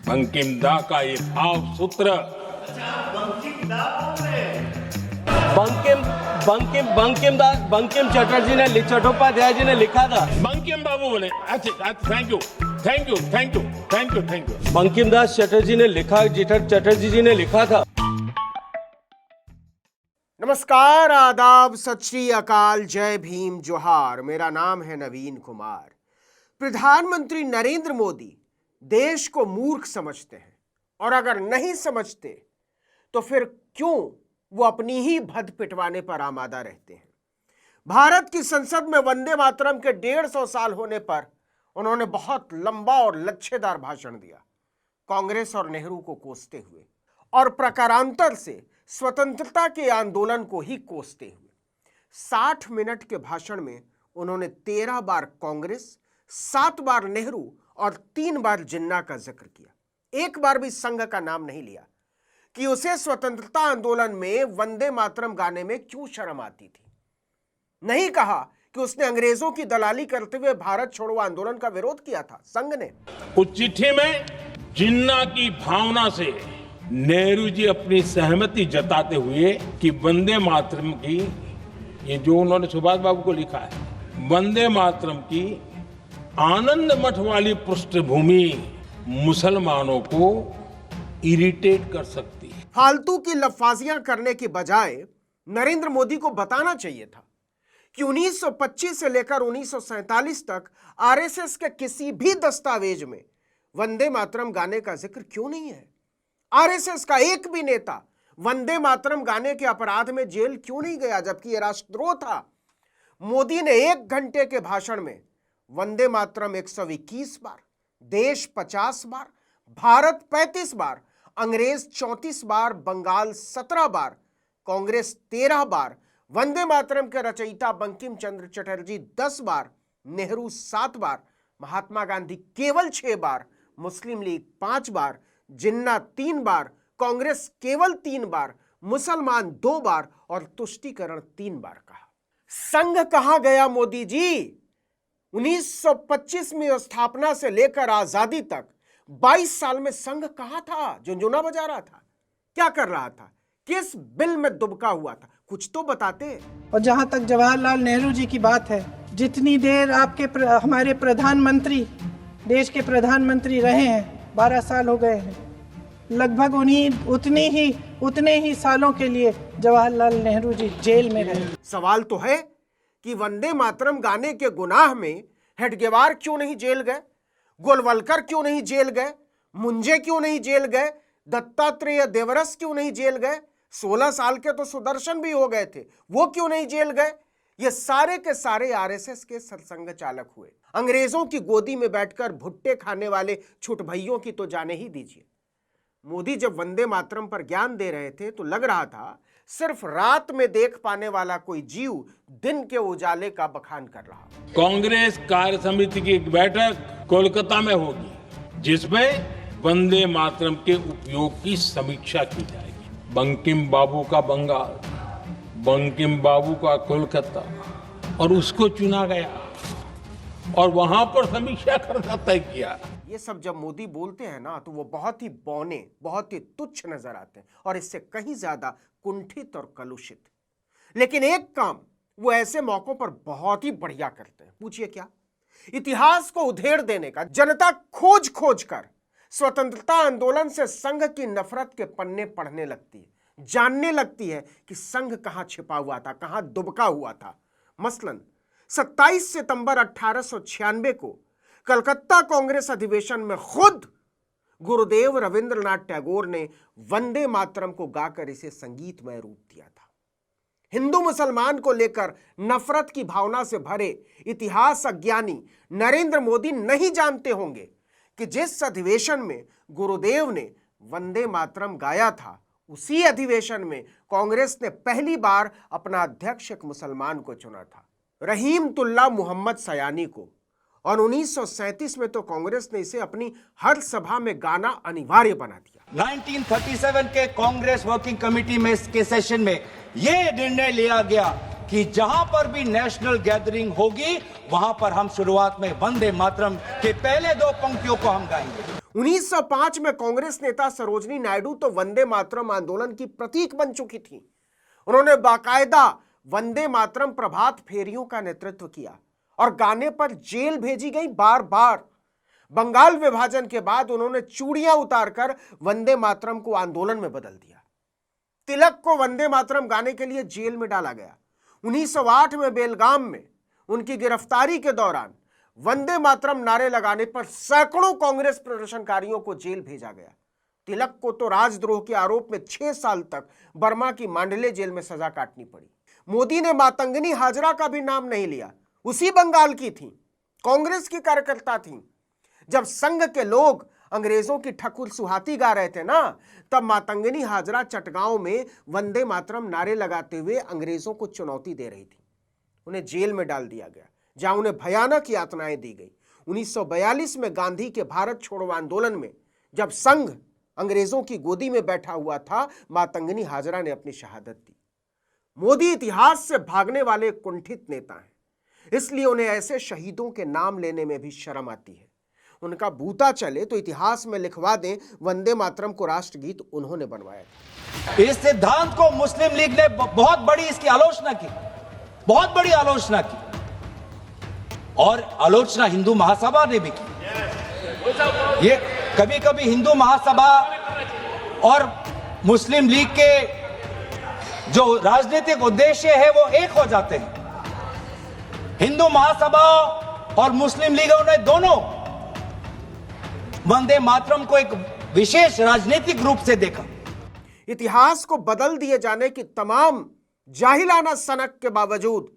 बंकिम दा का ये भाव सूत्र बंकिम चटर्जी ने चट्टोपाध्याय जी ने लिखा था। बंकिम बाबू बोले। अच्छा, थैंक यू। बंकिम दास चटर्जी ने लिखा, चटर्जी जी ने लिखा था। नमस्कार, आदाब, सत श्री अकाल, जय भीम, जोहार। मेरा नाम है नवीन कुमार। प्रधानमंत्री नरेंद्र मोदी देश को मूर्ख समझते हैं, और अगर नहीं समझते तो फिर क्यों वो अपनी ही भद पिटवाने पर आमादा रहते हैं। भारत की संसद में वंदे मातरम के 150 साल होने पर उन्होंने बहुत लंबा और लच्छेदार भाषण दिया, कांग्रेस और नेहरू को कोसते हुए, और प्रकारांतर से स्वतंत्रता के आंदोलन को ही कोसते हुए। 60 मिनट के भाषण में उन्होंने 13 बार कांग्रेस, 7 बार नेहरू और 3 बार जिन्ना का जिक्र किया। एक बार भी संघ का नाम नहीं लिया कि उसे स्वतंत्रता आंदोलन में वंदे मातरम गाने में क्यों शर्म आती थी। नहीं कहा कि उसने अंग्रेजों की दलाली करते हुए भारत छोड़ो आंदोलन का विरोध किया था। संघ ने उस चिट्ठी में जिन्ना की भावना से नेहरू जी अपनी सहमति जताते हुए कि वंदे मातरम की, ये जो उन्होंने सुभाष बाबू को लिखा है, वंदे मातरम की आनंद मठ वाली पृष्ठभूमि मुसलमानों को इरिटेट कर सकती है। फालतू की लफाजियां करने की बजाय नरेंद्र मोदी को बताना चाहिए था कि 1925 से लेकर 1947 तक आरएसएस के किसी भी दस्तावेज में वंदे मातरम गाने का जिक्र क्यों नहीं है। आरएसएस का एक भी नेता वंदे मातरम गाने के अपराध में जेल क्यों नहीं गया, जबकि यह राष्ट्रद्रोह था। मोदी ने 1 घंटे के भाषण में वंदे मातरम 121 बार, देश 50 बार, भारत 35 बार, अंग्रेज 34 बार, बंगाल 17 बार, कांग्रेस 13 बार, वंदे मातरम के रचयिता बंकिम चंद्र चटर्जी 10 बार, नेहरू 7 बार, महात्मा गांधी केवल 6 बार, मुस्लिम लीग 5 बार, जिन्ना 3 बार, कांग्रेस केवल 3 बार, मुसलमान 2 बार और तुष्टीकरण 3 बार कहा। संघ कहां गया मोदी जी? 1925 में स्थापना से लेकर आजादी तक 22 साल में संघ कहां था? झुनझुना बजा रहा था? क्या कर रहा था? किस बिल में दुबका हुआ था? कुछ तो बताते। और जहां तक जवाहरलाल नेहरू जी की बात है, जितनी देर हमारे प्रधानमंत्री, देश के प्रधानमंत्री रहे हैं, 12 साल हो गए हैं, लगभग उतने ही सालों के लिए जवाहरलाल नेहरू जी जेल में रहे। सवाल तो है कि वंदे मातरम गाने के गुनाह में हेडगेवार क्यों नहीं जेल गए, गोलवलकर क्यों नहीं जेल गए, मुंजे क्यों नहीं जेल गए, दत्तात्रेय देवरस क्यों नहीं जेल गए, 16 साल के तो सुदर्शन भी हो गए थे, वो क्यों नहीं जेल गए। ये सारे के सारे आरएसएस के सरसंघ चालक हुए। अंग्रेजों की गोदी में बैठकर भुट्टे खाने वाले छुट भइयों की तो जाने ही दीजिए। मोदी जब वंदे मातरम पर ज्ञान दे रहे थे तो लग रहा था सिर्फ रात में देख पाने वाला कोई जीव दिन के उजाले का बखान कर रहा। कांग्रेस कार्य समिति की एक बैठक कोलकाता में होगी, जिसमें वंदे मातरम के उपयोग की समीक्षा की जाएगी। बंकिम बाबू का बंगाल, बंकिम बाबू का कोलकाता, और उसको चुना गया और वहां पर समीक्षा करना तय किया। ये सब जब मोदी बोलते हैं ना, तो वो बहुत ही बौने, बहुत ही तुच्छ नजर आते हैं, और इससे कहीं ज्यादा कुंठित और कलुषित। लेकिन एक काम वो ऐसे मौकों पर बहुत ही बढ़िया करते हैं। पूछिए क्या? इतिहास को उधेड़ देने का। जनता खोज खोज कर स्वतंत्रता आंदोलन से संघ की नफरत के पन्ने पढ़ने लगती है, जानने लगती है कि संघ कहां छिपा हुआ था, कहां दुबका हुआ था। मसलन 27 सितंबर 1896 को कलकत्ता कांग्रेस अधिवेशन में खुद गुरुदेव रविंद्रनाथ टैगोर ने वंदे मातरम को गाकर इसे संगीतमय रूप दिया था। हिंदू मुसलमान को लेकर नफरत की भावना से भरे इतिहास अज्ञानी नरेंद्र मोदी नहीं जानते होंगे कि जिस अधिवेशन में गुरुदेव ने वंदे मातरम गाया था, उसी अधिवेशन में कांग्रेस ने पहली बार अपना अध्यक्ष एक मुसलमान को चुना था, रहीमतुल्लाह मोहम्मद सयानी को। और 1937 में तो कांग्रेस ने इसे अपनी हर सभा में गाना अनिवार्य बना दिया। 1937 के कांग्रेस वर्किंग कमेटी में के सेशन में यह निर्णय लिया गया कि जहां पर भी नेशनल गैदरिंग होगी, वहां पर हम शुरुआत में वंदे मातरम के पहले 2 पंक्तियों को हम गाएंगे। 1905 में कांग्रेस नेता सरोजनी नायडू तो वंदे मातरम आंदोलन की प्रतीक बन चुकी थी। उन्होंने बाकायदा वंदे मातरम प्रभात फेरियों का नेतृत्व किया और गाने पर जेल भेजी गई बार बार। बंगाल विभाजन के बाद उन्होंने चूड़ियां उतारकर वंदे मातरम को आंदोलन में बदल दिया। तिलक को वंदे मातरम गाने के लिए जेल में डाला गया। 1908 में बेलगाम में उनकी गिरफ्तारी के दौरान वंदे मातरम नारे लगाने पर सैकड़ों कांग्रेस प्रदर्शनकारियों को जेल भेजा गया। तिलक को तो राजद्रोह के आरोप में 6 साल तक बर्मा की मांडले जेल में सजा काटनी पड़ी। मोदी ने मातंगनी हाजरा का भी नाम नहीं लिया, उसी बंगाल की थी, कांग्रेस की कार्यकर्ता थी। जब संघ के लोग अंग्रेजों की ठकुर सुहाती गा रहे थे ना, तब मातंगनी हाजरा चटगांव में वंदे मातरम नारे लगाते हुए अंग्रेजों को चुनौती दे रही थी। उन्हें जेल में डाल दिया गया, जहां उन्हें भयानक यातनाएं दी गई। 1942 में गांधी के भारत छोड़ो आंदोलन में जब संघ अंग्रेजों की गोदी में बैठा हुआ था, मातंगनी हाजरा ने अपनी शहादत दी। मोदी इतिहास से भागने वाले कुंठित नेता हैं, इसलिए उन्हें ऐसे शहीदों के नाम लेने में भी शर्म आती है। उनका बूता चले तो इतिहास में लिखवा दें, वंदे मातरम को राष्ट्रगीत उन्होंने बनवाया था। इस सिद्धांत को मुस्लिम लीग ने बहुत बड़ी इसकी आलोचना की, बहुत बड़ी आलोचना की, और आलोचना हिंदू महासभा ने भी की। ये कभी कभी हिंदू महासभा और मुस्लिम लीग के जो राजनीतिक उद्देश्य है वो एक हो जाते हैं। हिंदू महासभा और मुस्लिम लीगों ने दोनों वंदे मातरम को एक विशेष राजनीतिक रूप से देखा। इतिहास को बदल दिए जाने की तमाम जाहिलाना सनक के बावजूद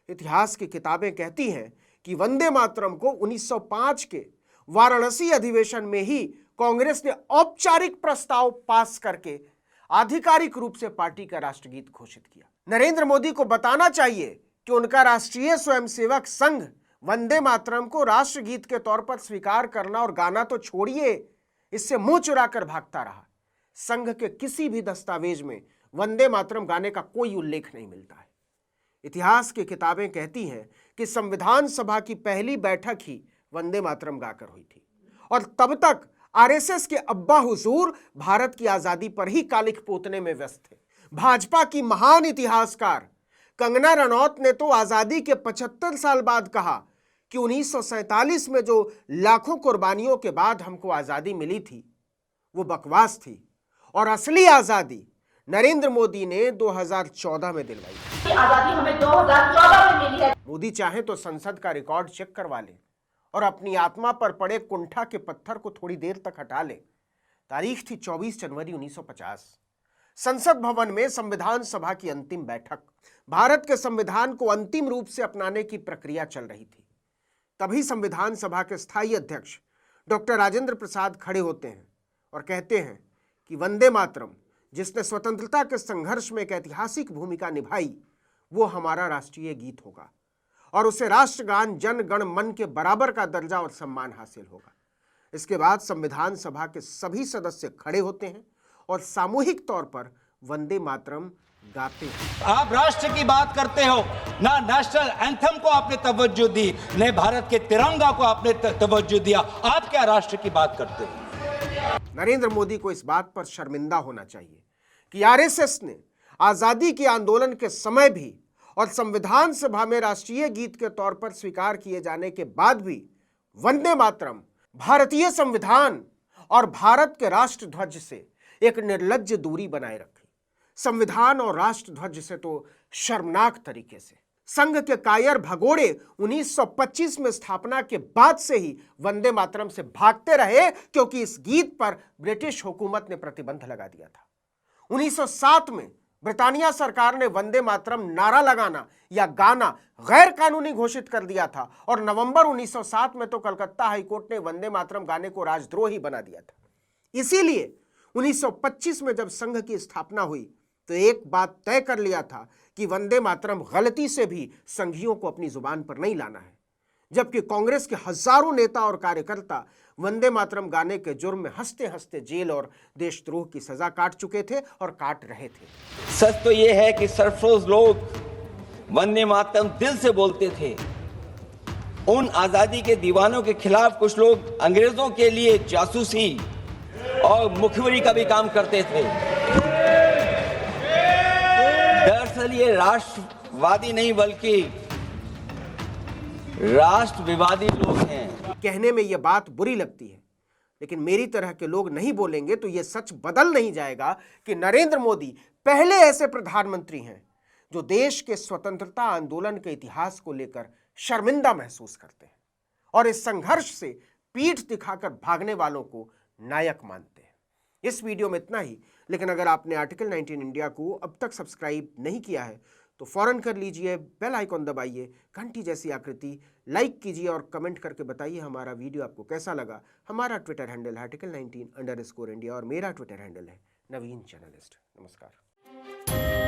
इतिहास की किताबें कहती हैं कि वंदे मातरम को 1905 के वाराणसी अधिवेशन में ही कांग्रेस ने औपचारिक प्रस्ताव पास करके आधिकारिक रूप से पार्टी का राष्ट्रगीत घोषित किया। नरेंद्र मोदी को बताना चाहिए कि उनका राष्ट्रीय स्वयंसेवक संघ वंदे मातरम को राष्ट्रगीत के तौर पर स्वीकार करना और गाना तो छोड़िए, इससे मुंह चुराकर भागता रहा। संघ के किसी भी दस्तावेज में वंदे मातरम गाने का कोई उल्लेख नहीं मिलता है। इतिहास की किताबें कहती हैं कि संविधान सभा की पहली बैठक ही वंदे मातरम गाकर हुई थी और तब तक आरएसएस के अब्बा हुजूर भारत की आजादी पर ही कालिख पोतने में व्यस्त थे। भाजपा की महान इतिहासकार कंगना रनौत ने तो आजादी के 75 साल बाद कहा कि 1947 में जो लाखों कुर्बानियों के बाद हमको आजादी मिली थी वो बकवास थी और असली आजादी नरेंद्र मोदी ने 2014 में दिलवाई। आजादी हमें 2014 में मिली है। मोदी चाहे तो संसद का रिकॉर्ड चेक करवा ले और अपनी आत्मा पर पड़े कुंठा के पत्थर को थोड़ी देर तक हटा ले। तारीख थी 24 जनवरी 1950। संसद भवन में संविधान सभा की अंतिम बैठक। भारत के संविधान को अंतिम रूप से अपनाने की प्रक्रिया चल रही थी। तभी संविधान सभा के स्थायी अध्यक्ष डॉक्टर राजेंद्र प्रसाद खड़े होते हैं और कहते हैं कि वंदे मातरम, जिसने स्वतंत्रता के संघर्ष में एक ऐतिहासिक भूमिका निभाई, वो हमारा राष्ट्रीय गीत होगा और उसे राष्ट्रगान जन गण मन के बराबर का दर्जा और सम्मान हासिल होगा। इसके बाद संविधान सभा के सभी सदस्य खड़े होते हैं और सामूहिक तौर पर वंदे मातरम गाते हैं। आप राष्ट्र की बात करते हो ना, नेशनल एंथम को आपने तवज्जो दी, न भारत के तिरंगा को आपने तवज्जो दिया। आप क्या राष्ट्र की बात करते हो? नरेंद्र मोदी को इस बात पर शर्मिंदा होना चाहिए कि आरएसएस ने आजादी के आंदोलन के समय भी और संविधान सभा में राष्ट्रीय गीत के तौर पर स्वीकार किए जाने के बाद भी वंदे मातरम भारतीय संविधान और भारत के राष्ट्रध्वज से एक निर्लज्ज दूरी बनाए रखी। संविधान और राष्ट्रध्वज से तो शर्मनाक तरीके से। संघ के कायर भगोड़े 1925 में स्थापना के बाद से ही वंदे मातरम से भागते रहे, क्योंकि इस गीत पर ब्रिटिश हुकूमत ने प्रतिबंध लगा दिया था। 1907 में ब्रिटानिया सरकार ने वंदे मातरम नारा लगाना या गाना गैर कानूनी घोषित कर दिया था और नवंबर 1907 में तो कलकत्ता हाईकोर्ट ने वंदे मातरम गाने को राजद्रोही बना दिया था। इसीलिए 1925 में जब संघ की स्थापना हुई तो एक बात तय कर लिया था कि वंदे मातरम गलती से भी संघियों को अपनी जुबान पर नहीं लाना है, जबकि कांग्रेस के हजारों नेता और कार्यकर्ता वंदे मातरम गाने के जुर्म में हंसते हंसते जेल और देशद्रोह की सजा काट चुके थे और काट रहे थे। सच तो यह है कि सरफरोश लोग वंदे मातरम दिल से बोलते थे उन आजादी के दीवानों के खिलाफ कुछ लोग अंग्रेजों के लिए जासूसी और मुखबिरी का भी काम करते थे। दरअसल ये राष्ट्रवादी नहीं बल्कि राष्ट्रविवादी लोग हैं। कहने में यह बात बुरी लगती है, लेकिन मेरी तरह के लोग नहीं बोलेंगे तो यह सच बदल नहीं जाएगा कि नरेंद्र मोदी पहले ऐसे प्रधानमंत्री हैं जो देश के स्वतंत्रता आंदोलन के इतिहास को लेकर शर्मिंदा महसूस करते हैं और इस संघर्ष से पीठ दिखाकर भागने वालों को नायक मानते हैं। इस वीडियो में इतना ही, लेकिन अगर आपने आर्टिकल 19 इंडिया को अब तक सब्सक्राइब नहीं किया है तो फौरन कर लीजिए, बेल आइकॉन दबाइए, घंटी जैसी आकृति, लाइक कीजिए और कमेंट करके बताइए हमारा वीडियो आपको कैसा लगा। हमारा ट्विटर हैंडल है article19_India और मेरा ट्विटर हैंडल है नवीन जर्नलिस्ट। नमस्कार।